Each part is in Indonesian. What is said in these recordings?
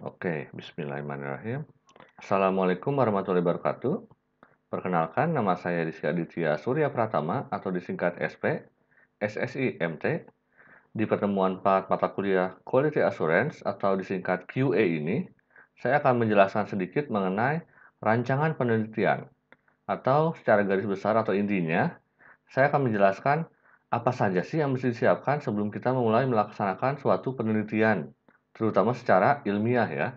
Oke, bismillahirrahmanirrahim. Assalamualaikum warahmatullahi wabarakatuh. Perkenalkan, nama saya Rizky Aditya Surya Pratama atau disingkat SP, SSI MT. Di pertemuan 4 mata kuliah Quality Assurance atau disingkat QA ini, saya akan menjelaskan sedikit mengenai rancangan penelitian atau secara garis besar atau intinya, saya akan menjelaskan apa saja sih yang mesti disiapkan sebelum kita memulai melaksanakan suatu penelitian, terutama secara ilmiah ya.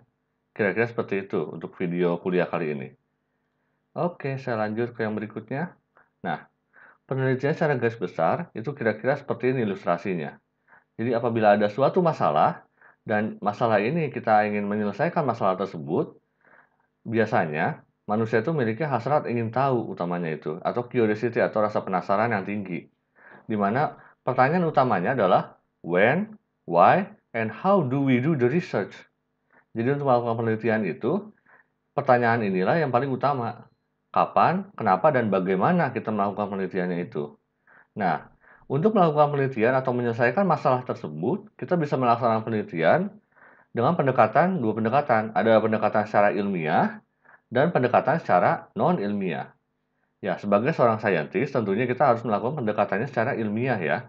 Kira-kira seperti itu untuk video kuliah kali ini. Oke, saya lanjut ke yang berikutnya. Nah, penelitian secara garis besar itu kira-kira seperti ini ilustrasinya. Jadi apabila ada suatu masalah dan masalah ini kita ingin menyelesaikan masalah tersebut, biasanya manusia itu memiliki hasrat ingin tahu utamanya itu atau curiosity atau rasa penasaran yang tinggi. Di mana pertanyaan utamanya adalah when, why, and how do we do the research. Jadi untuk melakukan penelitian itu, pertanyaan inilah yang paling utama. Kapan, kenapa, dan bagaimana kita melakukan penelitiannya itu. Nah, untuk melakukan penelitian atau menyelesaikan masalah tersebut, kita bisa melaksanakan penelitian dengan dua pendekatan. Ada pendekatan secara ilmiah dan pendekatan secara non-ilmiah. Ya, sebagai seorang saintis, tentunya kita harus melakukan pendekatannya secara ilmiah ya.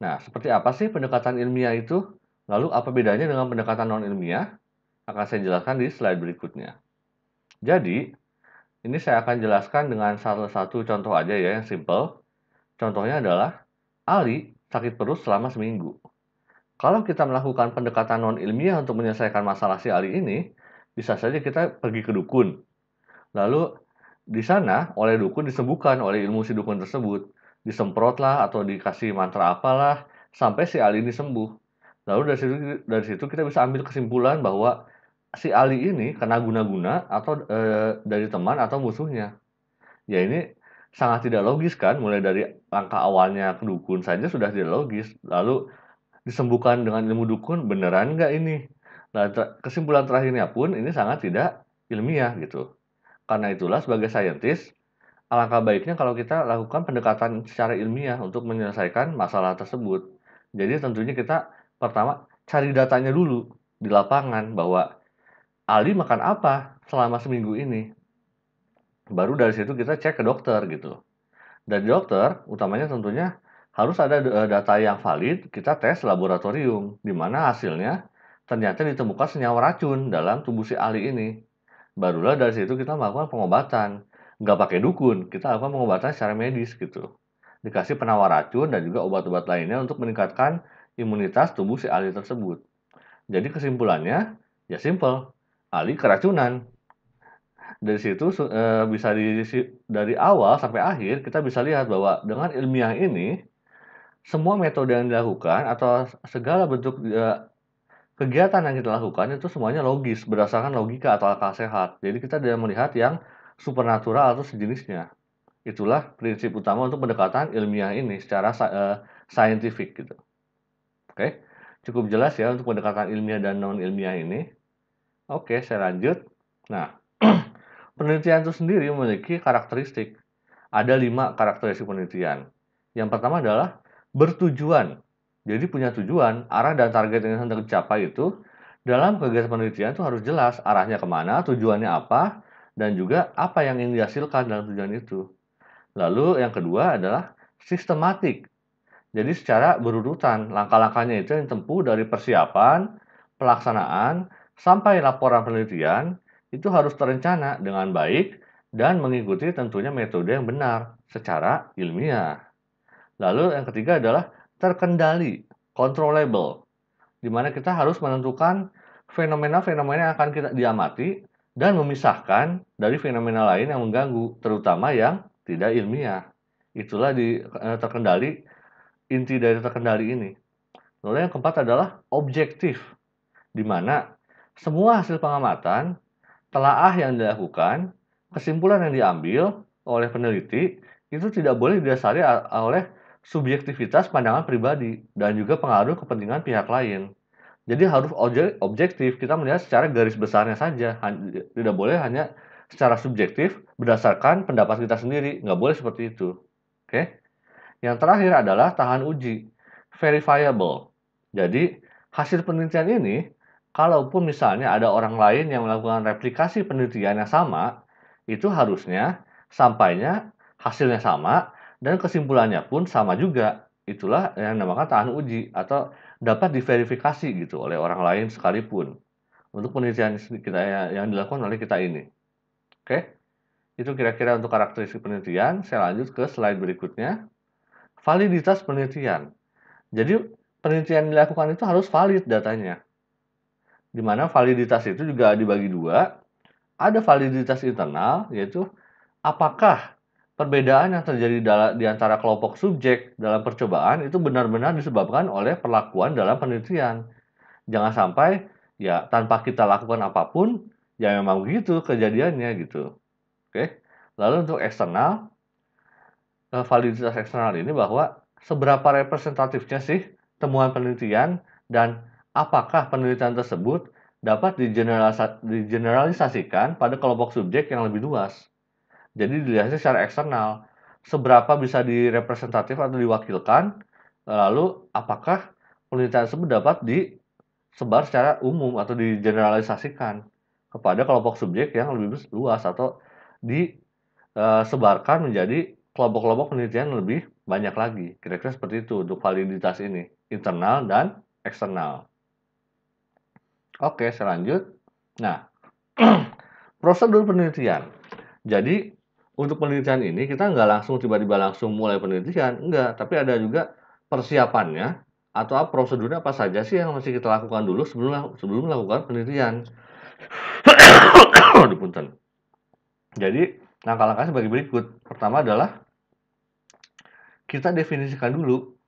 Nah, seperti apa sih pendekatan ilmiah itu? Lalu apa bedanya dengan pendekatan non-ilmiah? Akan saya jelaskan di slide berikutnya. Jadi, ini saya akan jelaskan dengan salah satu contoh aja ya yang simple. Contohnya adalah Ali sakit perut selama seminggu. Kalau kita melakukan pendekatan non-ilmiah untuk menyelesaikan masalah si Ali ini, bisa saja kita pergi ke dukun. Lalu di sana oleh dukun disembuhkan oleh ilmu si dukun tersebut. Disemprotlah atau dikasih mantra apalah sampai si Ali ini sembuh. Lalu dari situ kita bisa ambil kesimpulan bahwa si Ali ini kena guna-guna atau dari teman atau musuhnya. Ya ini sangat tidak logis kan, mulai dari langkah awalnya ke dukun saja sudah tidak logis, lalu disembuhkan dengan ilmu dukun, beneran nggak ini? Nah, kesimpulan terakhirnya pun ini sangat tidak ilmiah gitu. Karena itulah sebagai saintis, alangkah baiknya kalau kita lakukan pendekatan secara ilmiah untuk menyelesaikan masalah tersebut. Jadi tentunya kita pertama cari datanya dulu di lapangan bahwa Ali makan apa selama seminggu ini. Baru dari situ kita cek ke dokter gitu. Dari dokter, utamanya tentunya harus ada data yang valid, kita tes laboratorium, di mana hasilnya ternyata ditemukan senyawa racun dalam tubuh si Ali ini. Barulah dari situ kita melakukan pengobatan. Nggak pakai dukun, kita lakukan pengobatan secara medis gitu. Dikasih penawar racun dan juga obat-obat lainnya untuk meningkatkan imunitas tubuh si Ali tersebut. Jadi kesimpulannya, ya simple, Ali keracunan. Dari situ bisa dari awal sampai akhir kita bisa lihat bahwa dengan ilmiah ini, semua metode yang dilakukan atau segala bentuk, kegiatan yang kita lakukan itu semuanya logis, berdasarkan logika atau akal sehat. Jadi kita tidak melihat yang supernatural atau sejenisnya. Itulah prinsip utama untuk pendekatan ilmiah ini secara scientific gitu. Oke, cukup jelas ya untuk pendekatan ilmiah dan non ilmiah ini. Oke, saya lanjut. Nah, penelitian itu sendiri memiliki karakteristik. Ada 5 karakteristik penelitian. Yang pertama adalah bertujuan. Jadi punya tujuan, arah dan target yang hendak dicapai itu dalam kegiatan penelitian itu harus jelas arahnya kemana, tujuannya apa, dan juga apa yang ingin dihasilkan dalam tujuan itu. Lalu yang kedua adalah sistematik. Jadi secara berurutan, langkah-langkahnya itu yang tempuh dari persiapan, pelaksanaan, sampai laporan penelitian, itu harus terencana dengan baik dan mengikuti tentunya metode yang benar secara ilmiah. Lalu yang ketiga adalah terkendali, controllable, di mana kita harus menentukan fenomena-fenomena yang akan kita diamati dan memisahkan dari fenomena lain yang mengganggu, terutama yang tidak ilmiah. Itulah terkendali, inti dari terkendali ini. Lalu yang keempat adalah objektif, di mana semua hasil pengamatan, telaah yang dilakukan, kesimpulan yang diambil oleh peneliti itu tidak boleh didasari oleh subjektivitas pandangan pribadi dan juga pengaruh kepentingan pihak lain. Jadi harus objektif, kita melihat secara garis besarnya saja, tidak boleh hanya secara subjektif berdasarkan pendapat kita sendiri, nggak boleh seperti itu. Oke? Yang terakhir adalah tahan uji, verifiable. Jadi hasil penelitian ini kalaupun misalnya ada orang lain yang melakukan replikasi penelitian yang sama, itu harusnya sampainya hasilnya sama dan kesimpulannya pun sama juga. Itulah yang dinamakan tahan uji atau dapat diverifikasi gitu oleh orang lain sekalipun untuk penelitian kita yang dilakukan oleh kita ini. Oke, itu kira-kira untuk karakteristik penelitian. Saya lanjut ke slide berikutnya. Validitas penelitian. Jadi penelitian yang dilakukan itu harus valid datanya. Di mana validitas itu juga dibagi dua. Ada validitas internal, yaitu apakah perbedaan yang terjadi di antara kelompok subjek dalam percobaan itu benar-benar disebabkan oleh perlakuan dalam penelitian. Jangan sampai ya tanpa kita lakukan apapun, ya memang begitu kejadiannya gitu. Oke. Lalu untuk eksternal, validitas eksternal ini bahwa seberapa representatifnya sih temuan penelitian dan apakah penelitian tersebut dapat digeneralisasikan pada kelompok subjek yang lebih luas. Jadi dilihatnya secara eksternal, seberapa bisa direpresentatif atau diwakilkan, lalu apakah penelitian tersebut dapat disebar secara umum atau digeneralisasikan kepada kelompok subjek yang lebih luas atau disebarkan menjadi kelompok-kelompok penelitian lebih banyak lagi. Kira-kira seperti itu untuk validitas ini, internal dan eksternal. Oke, saya lanjut. Nah, prosedur penelitian. Jadi, untuk penelitian ini kita nggak langsung tiba-tiba langsung mulai penelitian, enggak. Tapi ada juga persiapannya atau prosedurnya apa saja sih yang mesti kita lakukan dulu sebelum melakukan penelitian. Aduh, punten. Jadi, langkah-langkahnya sebagai berikut. Pertama adalah kita definisikan dulu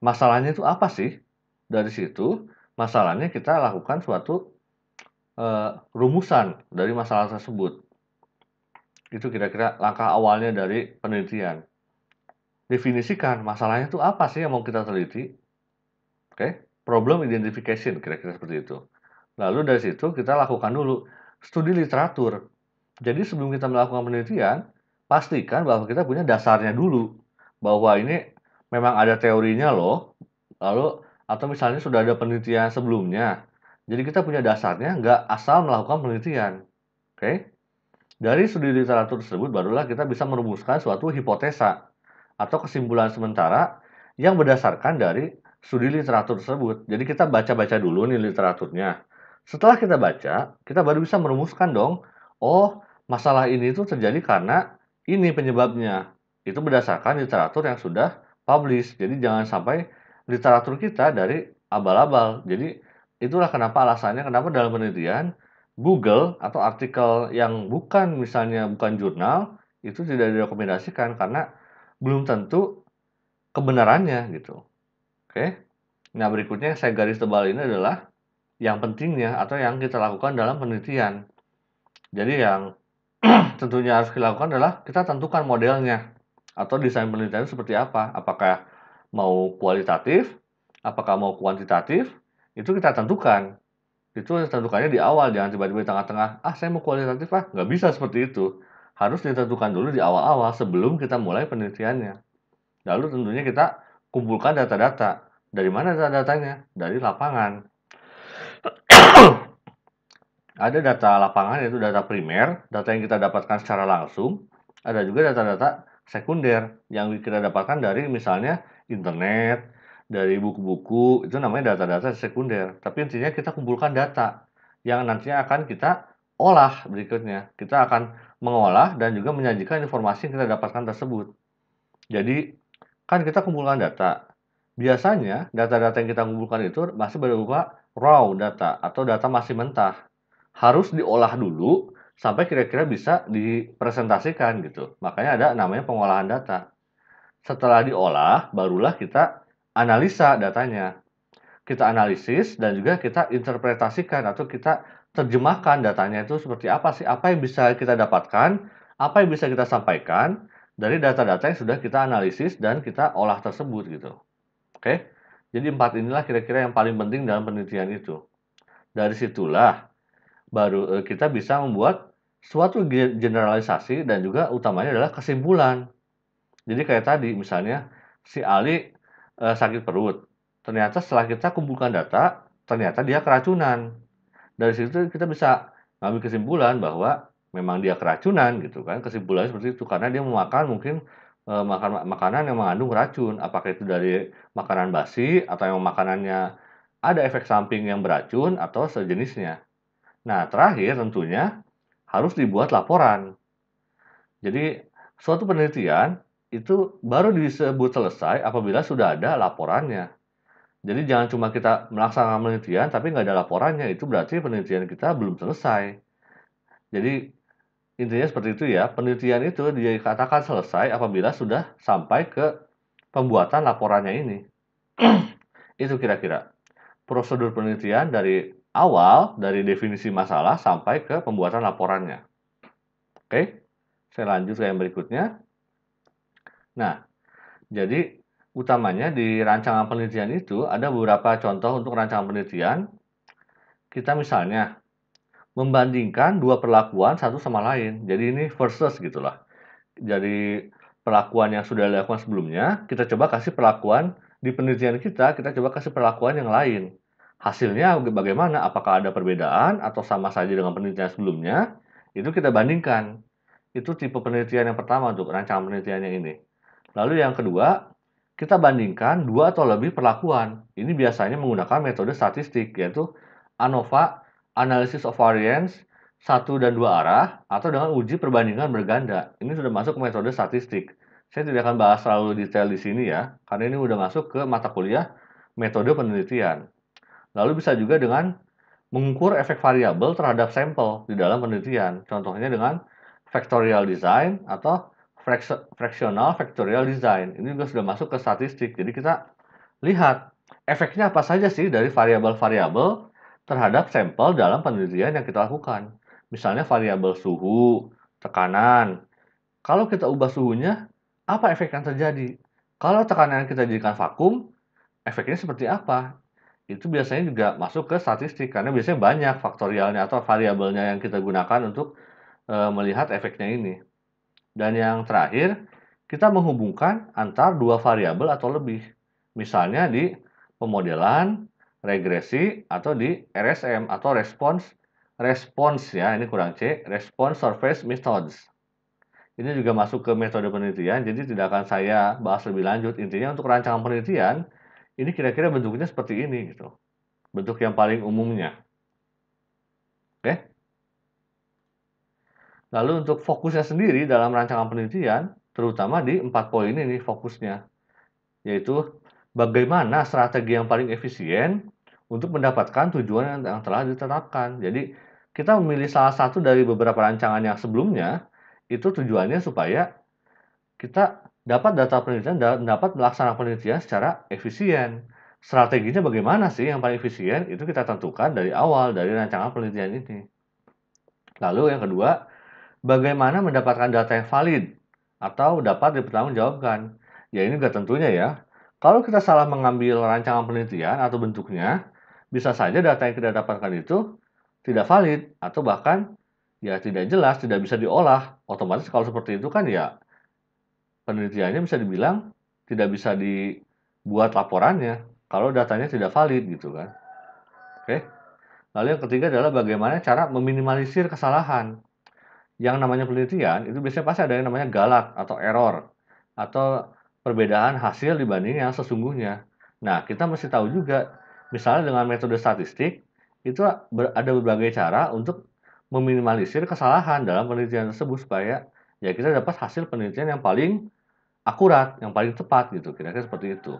masalahnya itu apa sih. Dari situ, masalahnya kita lakukan suatu rumusan dari masalah tersebut. Itu kira-kira langkah awalnya dari penelitian. Definisikan masalahnya itu apa sih yang mau kita teliti. Oke, problem identification kira-kira seperti itu. Lalu dari situ kita lakukan dulu studi literatur. Jadi sebelum kita melakukan penelitian, pastikan bahwa kita punya dasarnya dulu. Bahwa ini memang ada teorinya loh. Lalu atau misalnya sudah ada penelitian sebelumnya. Jadi kita punya dasarnya, nggak asal melakukan penelitian. Oke? Dari studi literatur tersebut barulah kita bisa merumuskan suatu hipotesa atau kesimpulan sementara yang berdasarkan dari studi literatur tersebut. Jadi kita baca-baca dulu nih literaturnya. Setelah kita baca, kita baru bisa merumuskan dong, oh masalah ini tuh terjadi karena ini penyebabnya. Itu berdasarkan literatur yang sudah publish. Jadi jangan sampai literatur kita dari abal-abal. Jadi itulah kenapa alasannya kenapa dalam penelitian Google atau artikel yang bukan jurnal itu tidak direkomendasikan karena belum tentu kebenarannya gitu. Oke. Nah, berikutnya yang saya garis tebal ini adalah yang pentingnya atau yang kita lakukan dalam penelitian. Jadi yang tentunya harus kita lakukan adalah kita tentukan modelnya atau desain penelitian seperti apa. Apakah mau kualitatif, apakah mau kuantitatif, itu kita tentukan. Itu tentukannya di awal, jangan tiba-tiba di tengah-tengah, "Ah, saya mau kualitatif ah." Nggak bisa seperti itu. Harus ditentukan dulu di awal-awal sebelum kita mulai penelitiannya. Lalu tentunya kita kumpulkan data-data. Dari mana data-datanya? Dari lapangan. Ada data lapangan yaitu data primer, data yang kita dapatkan secara langsung. Ada juga data-data sekunder yang kita dapatkan dari misalnya internet, dari buku-buku, itu namanya data-data sekunder. Tapi intinya kita kumpulkan data yang nantinya akan kita olah berikutnya. Kita akan mengolah dan juga menyajikan informasi yang kita dapatkan tersebut. Jadi, kan kita kumpulkan data. Biasanya data-data yang kita kumpulkan itu masih berupa raw data atau data masih mentah. Harus diolah dulu sampai kira-kira bisa dipresentasikan gitu. Makanya ada namanya pengolahan data. Setelah diolah, barulah kita analisa datanya. Kita analisis dan juga kita interpretasikan atau kita terjemahkan datanya itu seperti apa sih, apa yang bisa kita dapatkan, apa yang bisa kita sampaikan dari data-data yang sudah kita analisis dan kita olah tersebut gitu. Oke? Jadi 4 inilah kira-kira yang paling penting dalam penelitian itu. Dari situlah baru kita bisa membuat suatu generalisasi dan juga utamanya adalah kesimpulan. Jadi kayak tadi misalnya si Ali sakit perut. Ternyata setelah kita kumpulkan data, ternyata dia keracunan. Dari situ kita bisa ngambil kesimpulan bahwa memang dia keracunan gitu kan, kesimpulannya seperti itu. Karena dia memakan mungkin, makan makanan yang mengandung racun, apakah itu dari makanan basi atau yang makanannya ada efek samping yang beracun atau sejenisnya. Nah, terakhir tentunya harus dibuat laporan. Jadi, suatu penelitian itu baru disebut selesai apabila sudah ada laporannya. Jadi jangan cuma kita melaksanakan penelitian tapi nggak ada laporannya, itu berarti penelitian kita belum selesai. Jadi intinya seperti itu ya, penelitian itu dikatakan selesai apabila sudah sampai ke pembuatan laporannya ini. Itu kira-kira prosedur penelitian dari awal, dari definisi masalah sampai ke pembuatan laporannya. Oke, saya lanjut ke yang berikutnya. Nah, jadi utamanya di rancangan penelitian itu ada beberapa contoh untuk rancangan penelitian. Kita misalnya membandingkan dua perlakuan satu sama lain. Jadi ini versus gitulah. Jadi perlakuan yang sudah dilakukan sebelumnya, kita coba kasih perlakuan di penelitian kita coba kasih perlakuan yang lain. Hasilnya bagaimana? Apakah ada perbedaan atau sama saja dengan penelitian sebelumnya? Itu kita bandingkan. Itu tipe penelitian yang pertama untuk rancangan penelitiannya ini. Lalu yang kedua, kita bandingkan dua atau lebih perlakuan. Ini biasanya menggunakan metode statistik, yaitu ANOVA, Analysis of Variance, satu dan dua arah, atau dengan uji perbandingan berganda. Ini sudah masuk ke metode statistik. Saya tidak akan bahas terlalu detail di sini ya, karena ini sudah masuk ke mata kuliah metode penelitian. Lalu bisa juga dengan mengukur efek variabel terhadap sampel di dalam penelitian. Contohnya dengan factorial design atau fractional factorial design. Ini juga sudah masuk ke statistik. Jadi kita lihat efeknya apa saja sih dari variabel-variabel terhadap sampel dalam penelitian yang kita lakukan. Misalnya variabel suhu, tekanan. Kalau kita ubah suhunya, apa efek yang terjadi? Kalau tekanan kita jadikan vakum, efeknya seperti apa? Itu biasanya juga masuk ke statistik karena biasanya banyak faktorialnya atau variabelnya yang kita gunakan untuk melihat efeknya ini. Dan yang terakhir, kita menghubungkan antar dua variabel atau lebih. Misalnya di pemodelan, regresi, atau di RSM atau response ya, ini kurang C, response surface methods. Ini juga masuk ke metode penelitian, jadi tidak akan saya bahas lebih lanjut. Intinya untuk rancangan penelitian, ini kira-kira bentuknya seperti ini gitu. Bentuk yang paling umumnya. Oke. Lalu untuk fokusnya sendiri dalam rancangan penelitian, terutama di 4 poin ini fokusnya, yaitu bagaimana strategi yang paling efisien untuk mendapatkan tujuan yang telah ditetapkan. Jadi, kita memilih salah satu dari beberapa rancangan yang sebelumnya, itu tujuannya supaya kita dapat data penelitian dan dapat melaksanakan penelitian secara efisien. Strateginya bagaimana sih yang paling efisien? Itu kita tentukan dari awal, dari rancangan penelitian ini. Lalu yang kedua, bagaimana mendapatkan data yang valid atau dapat dipertanggungjawabkan? Ya ini juga tentunya ya. Kalau kita salah mengambil rancangan penelitian atau bentuknya, bisa saja data yang kita dapatkan itu tidak valid atau bahkan ya tidak jelas, tidak bisa diolah. Otomatis kalau seperti itu kan ya penelitiannya bisa dibilang tidak bisa dibuat laporannya kalau datanya tidak valid gitu kan. Oke. Lalu yang ketiga adalah bagaimana cara meminimalisir kesalahan. Yang namanya penelitian itu biasanya pasti ada yang namanya galat atau error atau perbedaan hasil dibanding yang sesungguhnya. Nah, kita mesti tahu juga, misalnya dengan metode statistik, itu ada berbagai cara untuk meminimalisir kesalahan dalam penelitian tersebut supaya ya kita dapat hasil penelitian yang paling akurat, yang paling tepat gitu, kira-kira seperti itu.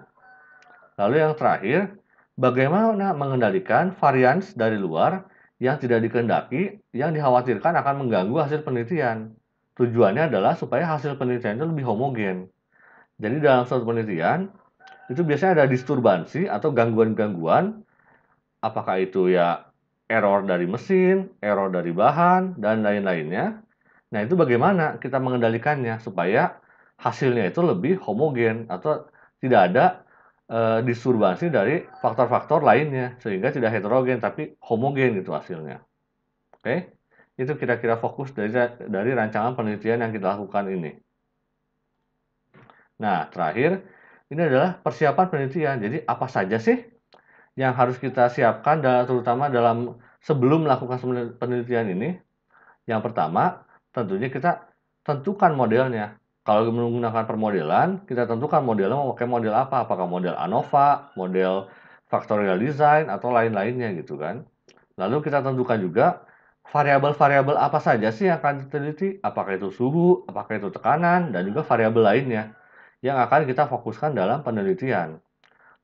Lalu yang terakhir, bagaimana mengendalikan varians dari luar yang tidak dikehendaki yang dikhawatirkan akan mengganggu hasil penelitian. Tujuannya adalah supaya hasil penelitian itu lebih homogen. Jadi dalam suatu penelitian, itu biasanya ada disturbansi atau gangguan-gangguan, apakah itu ya error dari mesin, error dari bahan, dan lain-lainnya. Nah, itu bagaimana kita mengendalikannya supaya hasilnya itu lebih homogen atau tidak ada disturbansi dari faktor-faktor lainnya sehingga tidak heterogen tapi homogen gitu hasilnya. Oke, itu kira-kira fokus dari rancangan penelitian yang kita lakukan ini. Nah, terakhir ini adalah persiapan penelitian. Jadi apa saja sih yang harus kita siapkan terutama dalam sebelum melakukan penelitian ini, yang pertama tentunya kita tentukan modelnya. Kalau menggunakan permodelan, kita tentukan modelnya mau pakai model apa, apakah model ANOVA, model factorial design, atau lain-lainnya gitu kan. Lalu kita tentukan juga variabel-variabel apa saja sih yang akan diteliti, apakah itu suhu, apakah itu tekanan, dan juga variabel lainnya yang akan kita fokuskan dalam penelitian.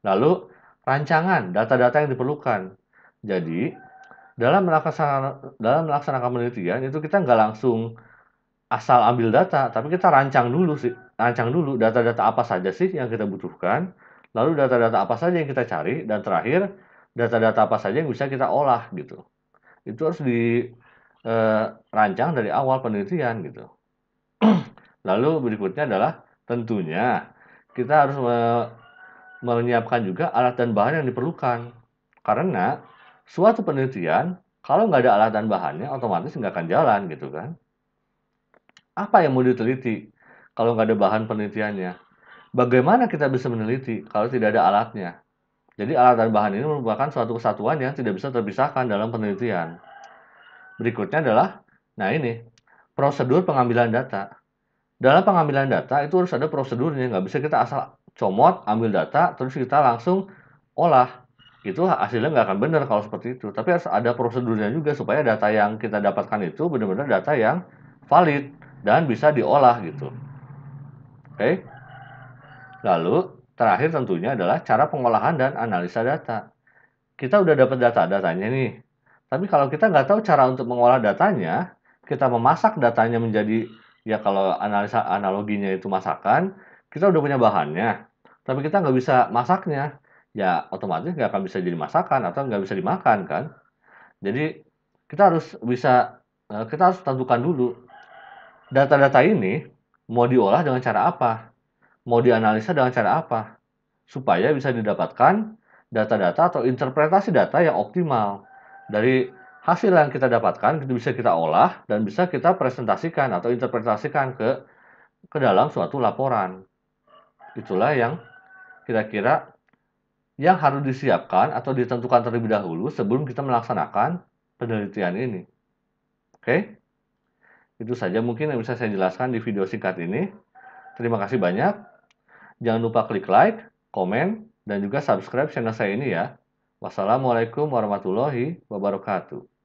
Lalu rancangan data-data yang diperlukan. Jadi, dalam melaksanakan penelitian itu kita nggak langsung asal ambil data, tapi kita rancang dulu data-data apa saja sih yang kita butuhkan, lalu data-data apa saja yang kita cari, dan terakhir data-data apa saja yang bisa kita olah gitu. Itu harus dirancang dari awal penelitian gitu. Lalu berikutnya adalah tentunya kita harus menyiapkan juga alat dan bahan yang diperlukan. Karena suatu penelitian, kalau nggak ada alat dan bahannya, otomatis nggak akan jalan gitu kan. Apa yang mau diteliti kalau nggak ada bahan penelitiannya? Bagaimana kita bisa meneliti kalau tidak ada alatnya? Jadi alat dan bahan ini merupakan suatu kesatuan yang tidak bisa terpisahkan dalam penelitian. Berikutnya adalah, nah ini, prosedur pengambilan data. Dalam pengambilan data itu harus ada prosedurnya, nggak bisa kita asal comot, ambil data, terus kita langsung olah. Itu hasilnya nggak akan benar kalau seperti itu. Tapi harus ada prosedurnya juga supaya data yang kita dapatkan itu benar-benar data yang valid dan bisa diolah gitu. Oke? Lalu terakhir tentunya adalah cara pengolahan dan analisa data. Kita udah dapat data-datanya nih. Tapi kalau kita nggak tahu cara untuk mengolah datanya, kita memasak datanya menjadi, ya kalau analisa analoginya itu masakan, kita udah punya bahannya, tapi kita nggak bisa masaknya, ya otomatis nggak akan bisa jadi masakan atau nggak bisa dimakan kan. Jadi kita harus tentukan dulu data-data ini mau diolah dengan cara apa, mau dianalisa dengan cara apa, supaya bisa didapatkan data-data atau interpretasi data yang optimal. Dari hasil yang kita dapatkan, itu bisa kita olah dan bisa kita presentasikan atau interpretasikan ke dalam suatu laporan. Itulah yang kira-kira yang harus disiapkan atau ditentukan terlebih dahulu sebelum kita melaksanakan penelitian ini. Oke? Itu saja mungkin yang bisa saya jelaskan di video singkat ini. Terima kasih banyak. Jangan lupa klik like, komen, dan juga subscribe channel saya ini ya. Wassalamualaikum warahmatullahi wabarakatuh.